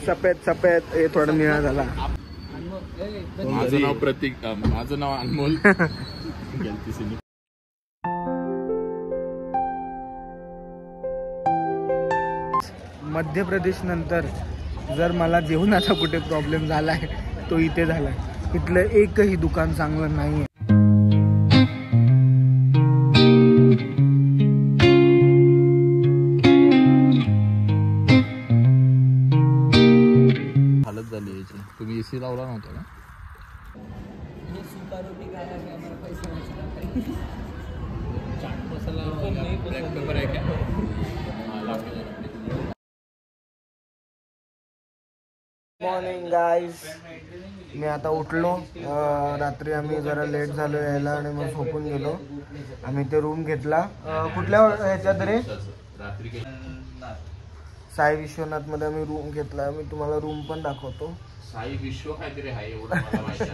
सफेद सफेद हे थोडं निळा झाला. माझं नाव प्रतीक, माझं नाव अनमोल. मध्य प्रदेश नंतर जर मला जेवणाचा कुठे प्रॉब्लेम झालाय तो इथे झालाय. इथलं एकही दुकान चांगलं नाहीये. हालत झाली याची. तुम्ही एसी लावला नव्हता का? Chaat masala morning guys. मी आता उठलो. रात्री आम्ही जरा लेट झालो यायला आणि मग झोपून गेलो. आम्ही ते रूम घेतला. कुठल्या ह्याच्यात रे? साई विश्वनाथ मध्ये आम्ही रूम घेतला. मी तुम्हाला रूम पण दाखवतो. साई विश्व काहीतरी आहे एवढं मला माहिती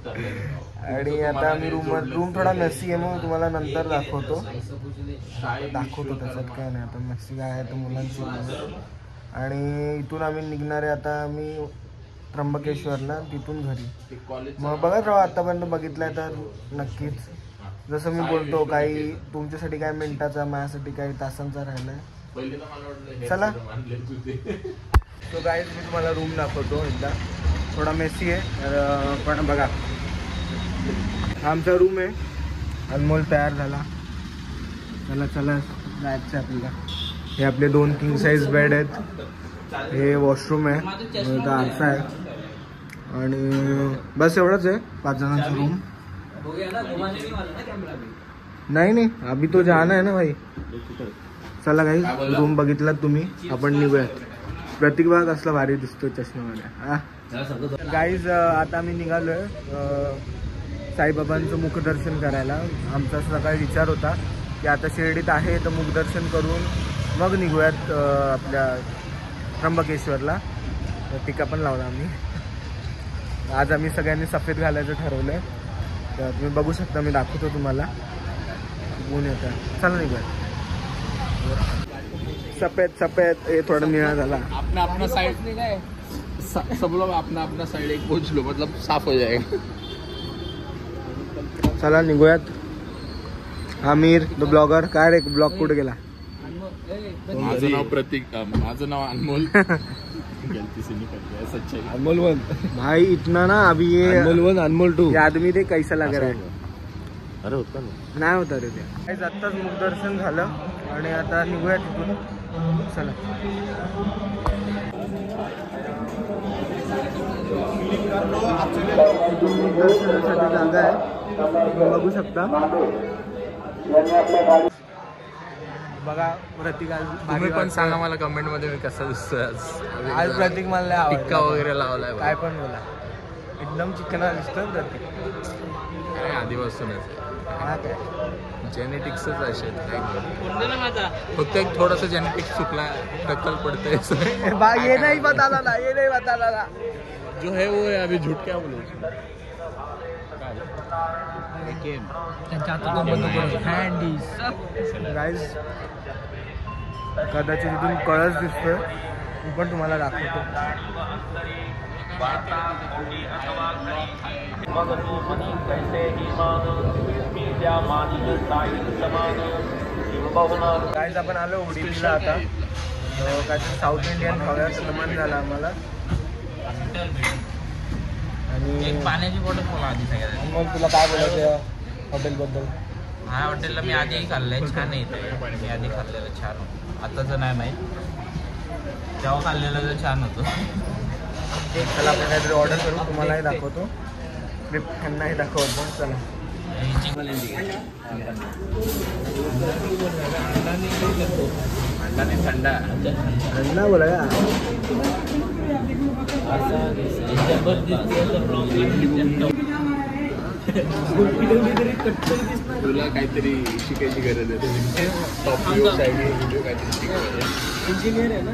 आहे. आणि आता आम्ही रूम थोडा मेसी आहे मग तुम्हाला नंतर दाखवतो. त्याच्यात काय नाही. आता मेसी काय आहे तर मुलांची. आणि इथून आम्ही निघणार आहे आता. आम्ही त्र्यंबकेश्वरला, तिथून घरी. मग बघत राहा. आतापर्यंत बघितलंय तर नक्कीच. जसं मी बोलतो काही तुमच्यासाठी काय मिनिटाचा, माझ्यासाठी काही तासांचा राहिलाय. चला. तो गाईज मी तुम्हाला रूम दाखवतो एकदा. थोडा मेसी आहे पण बघा. हा आमचा रूम आहे. अनमोल तयार झाला. चला चला जायचं आपल्याला. हे आपले 2 किंग साईज बेड आहेत. हे वॉशरूम आहे. आरसा आहे. आणि बस एवढंच आहे. 5 जणांचा रूम. नाही अभी तो जाना है ना भाई. चला काही रूम बघितलात तुम्ही. आपण निघूयात. प्रतीक भाग असला भारी दिसतो चष्म्यामध्ये. गाईज आता आम्ही निघालोय साईबाबांचं मुखदर्शन करायला. आमचा सकाळी विचार होता की आता शिर्डीत आहे तर मुखदर्शन करून मग निघूयात आपल्या त्र्यंबकेश्वरला. तर टीका पण लावला आम्ही. आज आम्ही सगळ्यांनी सफेद घालायचं ठरवलंय. तर तुम्ही बघू शकता. मी दाखवतो तुम्हाला. ऊन येतं. चला निघूयात. सफेद सफेद हे थोडं निळा झाला. अपना साइड सब लोग अपना साइड एक पहुंच लो मतलब साफ हो जाएगा. चला निघूयात. Aamir the blogger. काय रे ब्लॉग कुठे गेला? माझं नाव प्रतीक, माझं नाव अनमोल. अनमोल 1 भाई. इतना ना अभी ये अनमोल 1 अनमोल 2 ये आदमी दे कैसा लग रहा है. अरे होता नाही होता रे ते. आत्ताच मुखदर्शन झालं आणि आता निघूया तिथून. चला. मुखदर्शनासाठी जागा आहे. बघू शकता. बघा प्रतीक आज तुम्ही पण सांगा मला कमेंट मध्ये मी कसा दिसतोय आज प्रतीक मला टिक्का वगैरे लावलाय. काय पण बोला. एकदम चिकना दिसतोय प्रतीक. काय आधीपासूनच. हा काय जेनेटिक्सच असे फक्त एक थोडंसं जेनेटिक्स चुकला टक्कल पडते. ये नहीं बताना ना, ये नहीं बताना ना. जो है वो है. अभी झूठ क्या बोलू. गाईज कदाचित इथून कळस दिसतोय. मी पण तुम्हाला दाखवतो. गाईज आपण आलो उडीपीला. आता काहीतरी साऊथ इंडियन खाव्याचं मन झालं आम्हाला. आणि पाण्याची बॉटल मला आधी सगळ्यात. मग तुला काय बोलायचं हॉटेलबद्दल? हा हॉटेलला मी आधीही खाल्लंय. छान आहे इथे. मी आधी खाल्लेलं छान होतं. आताचं नाही माहीत. जेव्हा खाल्लेलं तर छान होतं. चला आपण काहीतरी ऑर्डर करू. तुम्हालाही दाखवतो. मी त्यांनाही दाखवतो. चला. थंडा बोला का. तुला काहीतरी शिकायची गरज आहे. इंजिनियर आहे ना.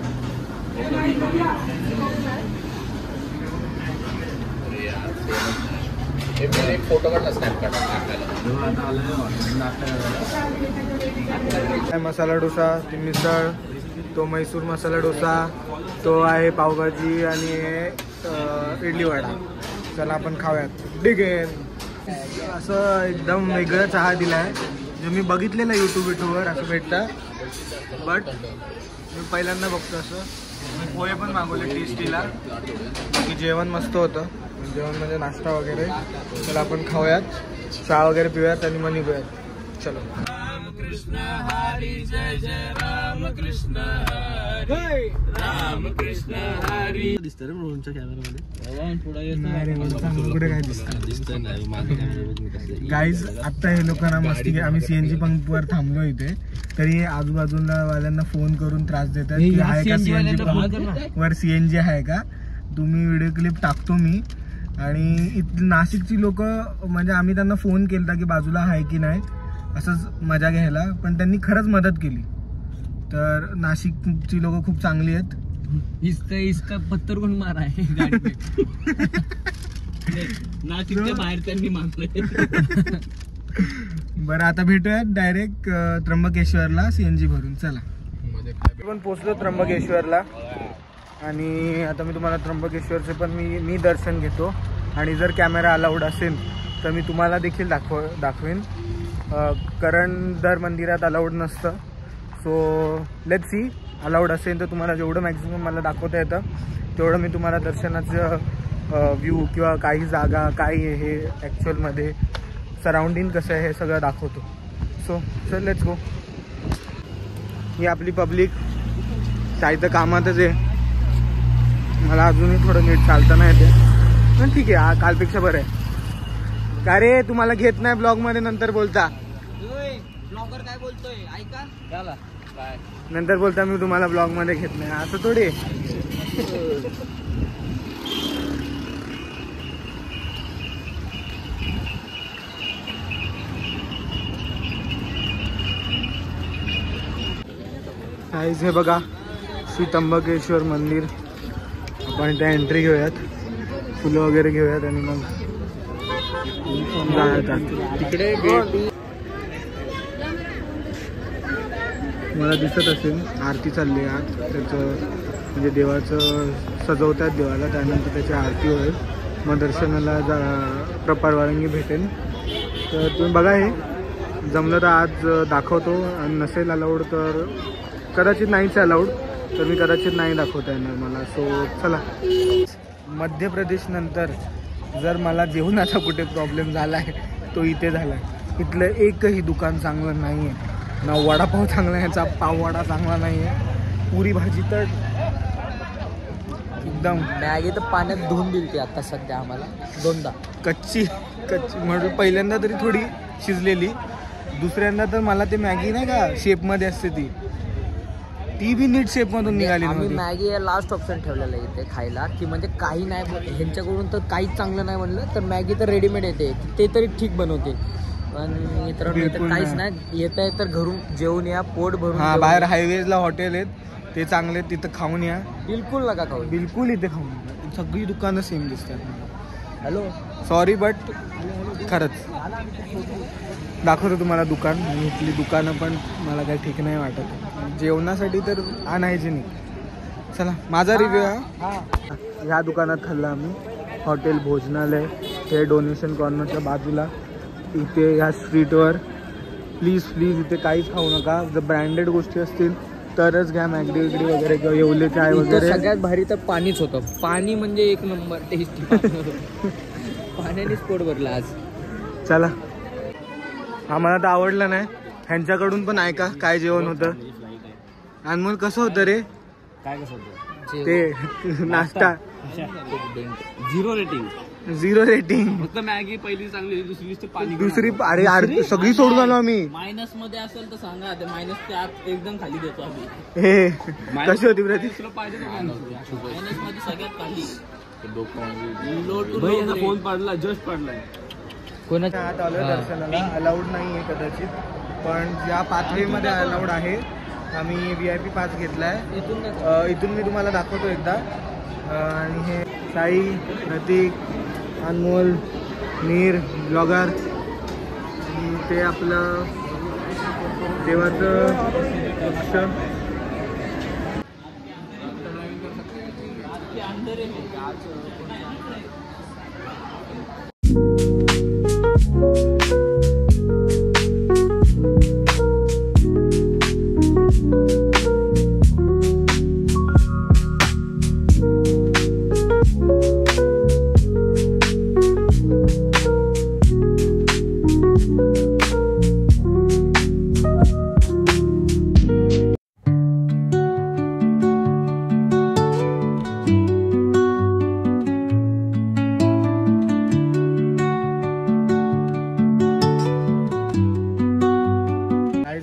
एक फोटो काढला स्नॅप मसाला डोसा, ती मिसळ, तो म्हैसूर मसाला डोसा, तो आहे पावभाजी आणि इडली वडा. चला आपण खाऊयात. डिगेन असं एकदम वेगळं चहा दिला आहे, जे मी बघितलेलं यूट्यूबवर असं भेटतं, बट मी पहिल्यांदा बघतो असं. मी पोहे पण मागवले टेस्टीला, की जेवण मस्त होतं. जेवण म्हणजे नाश्ता वगैरे. चला आपण खाऊयात, चहा वगैरे पिऊयात आणि मग निघूयात. चलो. रामकृष्ण हरी जय जय रामकृष्ण हरी रामकृष्ण हरी. दिसतं रे रोहनच्या कॅमेरामध्ये कुठे काय दिसतं गाईज. आत्ता हे लोकांना मस्ती, आम्ही CNG पंपवर थांबलो इथे, तरी आजूबाजूला वाल्यांना फोन करून त्रास देतात की आहे का CNG पंप वर CNG आहे का, तुम्ही व्हिडिओ क्लिप टाकतो मी. आणि नाशिकची लोक म्हणजे आम्ही त्यांना फोन केला की बाजूला आहे की नाही असंच मजा घ्यायला, पण त्यांनी खरंच मदत केली. तर नाशिकची लोक खूप चांगली आहेत. इसका पत्थर कोण मारा आहे गाडी पे. नाशिकच्या बाहेर त्यांनी मारलं. बरं आता भेटूयात डायरेक्ट त्र्यंबकेश्वरला CNG भरून. चला आपण पोचलो त्र्यंबकेश्वरला आणि आता मी तुम्हाला त्र्यंबकेश्वरचे पण मी दर्शन घेतो. आणि जर कॅमेरा अलाउड असेल तर मी तुम्हाला देखील दाखवेन, कारण दर मंदिरात अलाउड नसतं. सो लेट्स सी, अलाउड असेल तर तुम्हाला जेवढं मॅक्झिमम मला दाखवता येतं तेवढं मी तुम्हाला दर्शनाचं व्ह्यू किंवा काही जागा काय आहे हे ॲक्च्युअलमध्ये सराउंडिंग कसं आहे हे सगळं दाखवतो. सो चल लेट्स गो. ही आपली पब्लिक साहित्य कामातच आहे. मला अजूनही थोडं नीट चालता नाही येते, पण ठीक आहे, कालपेक्षा बरं आहे. का रे तुम्हाला घेत नाही ब्लॉगमध्ये, नंतर बोलता. ब्लॉगर काय बोलतोय ऐका. काय नंतर बोलता मी तुम्हाला ब्लॉगमध्ये घेत नाही, असं थोडी. हे बघा श्री त्र्यंबकेश्वर मंदिर. आपण इथे एंट्री घेऊयात, फुलं वगैरे घेऊयात आणि मग जाऊयात. तिकडे मला दिसत असेल आरती चालली आहे आज. त्याचं म्हणजे देवाचं सजवतात देवाला, त्यानंतर त्याची आरती होईल, मग दर्शनाला प्रपार वारंगी भेटेल. तर तुम्ही बघा, हे जमलं तर आज दाखवतो, आणि नसेल अलाउड तर कदाचित नाहीच अलाउड, तर मी कदाचित नाही दाखवता येणार मला. सो चला. मध्य प्रदेश नंतर जर मला जेवणाचा कुठे प्रॉब्लेम झाला आहे तो इथे झाला आहे. इथलं एकही दुकान चांगलं नाही आहे, ना वडापाव चांगला आहे, याचा पाववडा चांगला नाही आहे, पुरी भाजी तर एकदम. मॅगी तर पाण्यात धुवून दिली आता सध्या आम्हाला 2दा. कच्ची म्हणजे पहिल्यांदा तरी थोडी शिजलेली, दुसऱ्यांदा तर मला ते मॅगी नाही का शेपमध्ये असते ती बी नीट शेपमधून निघाली. आम्ही मॅगी लास्ट ऑप्शन ठेवलेलं आहे इथे खायला, की म्हणजे काही नाही ह्यांच्याकडून तर काहीच चांगलं नाही म्हणलं तर मॅगी तर रेडीमेड येते, ते तरी ठीक बनवते. पण मित्रांनो काहीच नाही, येत आहे तर घरून जेवून या, पोट भरून. हा, बाहेर हायवेजला हॉटेल आहेत ते चांगले, तिथं खाऊन या. बिलकुल नका खाऊ, बिलकुल इथे खाऊन. सगळी दुकानं सेम दिसतात. हॅलो सॉरी सॉरी बट खरंच दाखवतो तुम्हाला दुकान. आणि इथली दुकानं पण मला काही ठीक नाही वाटत जेवणासाठी, तर अनहायजेनिक. चला माझा रिव्ह्यू हा. ह्या दुकानात खाल्ला आम्ही, हॉटेल भोजनालय, हे डोनेशन कॉर्नरच्या बाजूला इथे ह्या स्ट्रीटवर. प्लीज इथे काहीच खाऊ नका. जर ब्रँडेड गोष्टी असतील तरच घ्या, मॅगडी विगडी वगैरे किंवा येवले चाय वगैरे. सगळ्यात भारी तर पाणीच होतं, पाणी म्हणजे एक नंबर टेस्टी. पाण्यानेच पोट भरलं आज. चला, आम्हाला तर आवडलं नाही, ह्यांच्याकडून पण ऐका काय जेवण होतं. अनमोल कसं होतं रे काय कसं होतं ते नाश्ता? 0 रेटिंग. 0 रेटिंग. फक्त मॅगी पहिली चांगली, दुसरी अरे सगळी सोडून आलो आम्ही. मायनस मध्ये असेल तर सांगा, ते मायनसच्या आत एकदम खाली देतो आम्ही. हे कशी होती प्रतीक? मायनस मध्ये सगळ्यात खाली. फोन पडला, जस्ट पडलाय. कोणाच्या आत आलं दर्शनाला, अलाउड नाही आहे कदाचित, पण ज्या पाथवेमध्ये अलाउड आहे. आम्ही VIP पास घेतला आहे. इथून मी तुम्हाला दाखवतो एकदा. आणि हे साई, प्रतीक, अनमोल, नीर, ब्लॉगर, ते आपलं देवाचं लक्ष.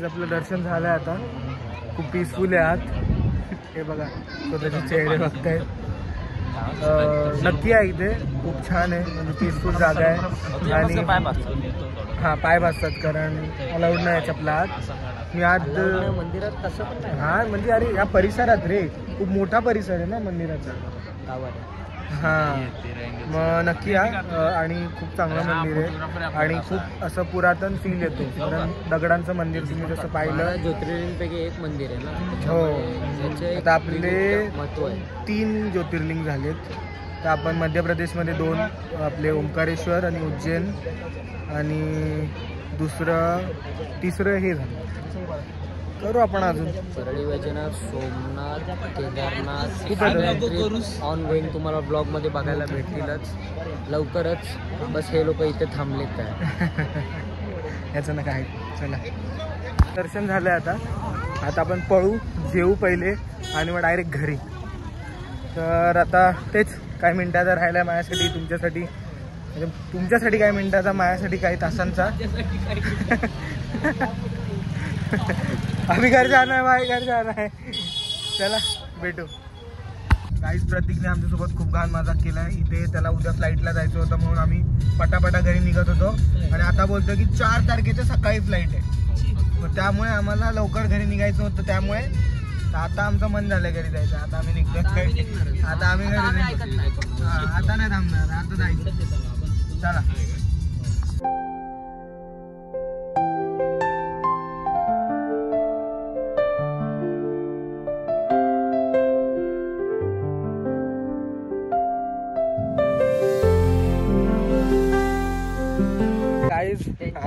आपलं दर्शन झालं आता. खूप पीसफुल आहे आत. हे बघा स्वतःचे चेहरे बघतायत. नक्की आहे इथे. खूप छान आहे. म्हणजे पीसफुल जागा आहे. आणि हां पाय भासतात कारण अलाउड नाही चपला आत. मी आत मंदिरात तसं पण नाही. हां म्हणजे अरे या परिसरात रे खूप मोठा परिसर आहे ना मंदिराचा. हां मग नक्की या. आणि खूप चांगलं मंदिर आहे आणि खूप असं पुरातन फील येतो कारण दगडांचं मंदिर तुम्ही जसं पाहिलं. ज्योतिर्लिंगपैकी एक मंदिर आहे ना. हो आता आपले 3 ज्योतिर्लिंग झालेत. तर आपण मध्य प्रदेशमध्ये 2 आपले ओंकारेश्वर आणि उज्जैन आणि तिसरं हे झालं. करू आपण अजून परळी वैजनाथ, सोमनाथ, केदारनाथ ऑन गोईंग तुम्हाला ब्लॉगमध्ये बघायला भेटतीलच लवकरच. बस हे लोक इथे थांबलेत काय याचं ना काय. चला दर्शन झालं आता. आता आपण पळू जेवू पहिले आणि मग डायरेक्ट घरी. तर आता तेच काही मिनटाचा राहिला माझ्यासाठी तुमच्यासाठी. म्हणजे तुमच्यासाठी काही मिनटाचा माझ्यासाठी काही तासांचा. अभी घर जाना है भाई घर जाना है. चला भेटू. काहीच प्रतीकने आमच्यासोबत खूप घाण मजाक केला आहे. इथे त्याला उद्या फ्लाईटला जायचं होतं म्हणून आम्ही पटापटा घरी निघत होतो आणि आता बोलतो की 4 तारखेच्या सकाळी फ्लाईट आहे. मग त्यामुळे आम्हाला लवकर घरी निघायचं होतं. त्यामुळे आता आमचं मन झालं घरी जायचं. आता आम्ही निघतो. आता आम्ही घरी आता नाही थांबणार. आता जायचं. चला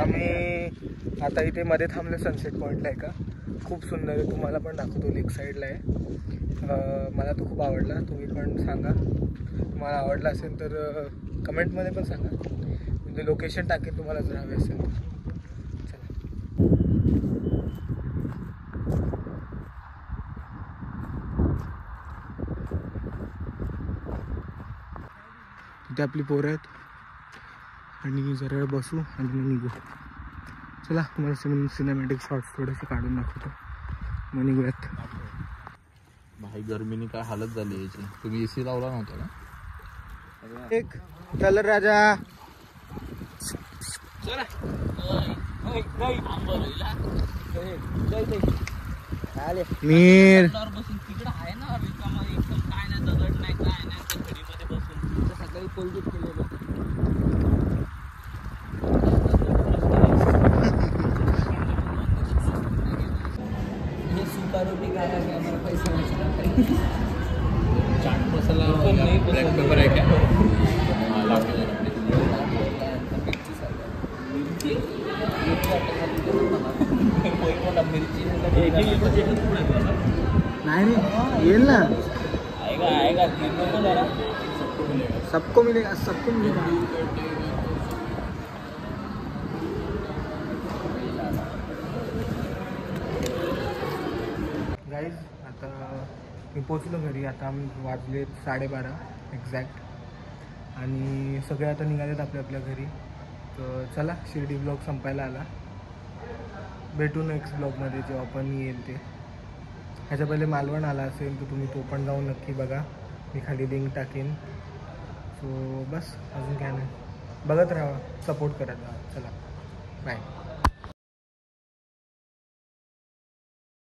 आम्ही आता इथे मध्ये थांबलो सनसेट पॉईंटला आहे का. खूप सुंदर आहे. तुम्हाला पण दाखवतो. लेक साईडला आहे. मला तो खूप आवडला. तुम्ही पण सांगा तुम्हाला आवडला असेल तर कमेंटमध्ये पण सांगा. म्हणजे लोकेशन टाकेल तुम्हाला जर हवे असेल तर. तिथे आपली पोरं आहेत आणि जरा बसू आणि मग निघू. चला तुम्हाला सिनेमॅटिक शॉट्स थोडेसे काढून दाखवतो मग निघूयात. भाई गर्मीने काय हालत झाली याची. तुम्ही AC लावला नव्हता का. एक कलर राजा. मीर तिकडं आहे ना रिकामा एकदम काय नाही दगड नाही काय नाही. घडीमध्ये बसून सकाळी कोलगेट केलेलं. हे सुका रोटी खायला आम्हाला पैसे चाट मसाला ब्लॅक पेपर आहे का. नाही येईल ना. सबको मिलेगा सबको मिलेगा. गाईज आता मी पोचलो घरी. आता आम्ही वाजले 12:30 एक्झॅक्ट आणि सगळे आता निघालेत आपल्या आपल्या घरी. तर चला शिर्डी ब्लॉग संपायला आला. भेटू नेक्स्ट ब्लॉगमध्ये जेव्हा पण येईल ते. ह्याच्या पहिले मालवण आला असेल तर तुम्ही तो पण जाऊन नक्की बघा. मी खाली लिंक टाकेन. सो बस अजून काय नाही. बघत राहा. सपोर्ट करत राहा. चला बाय.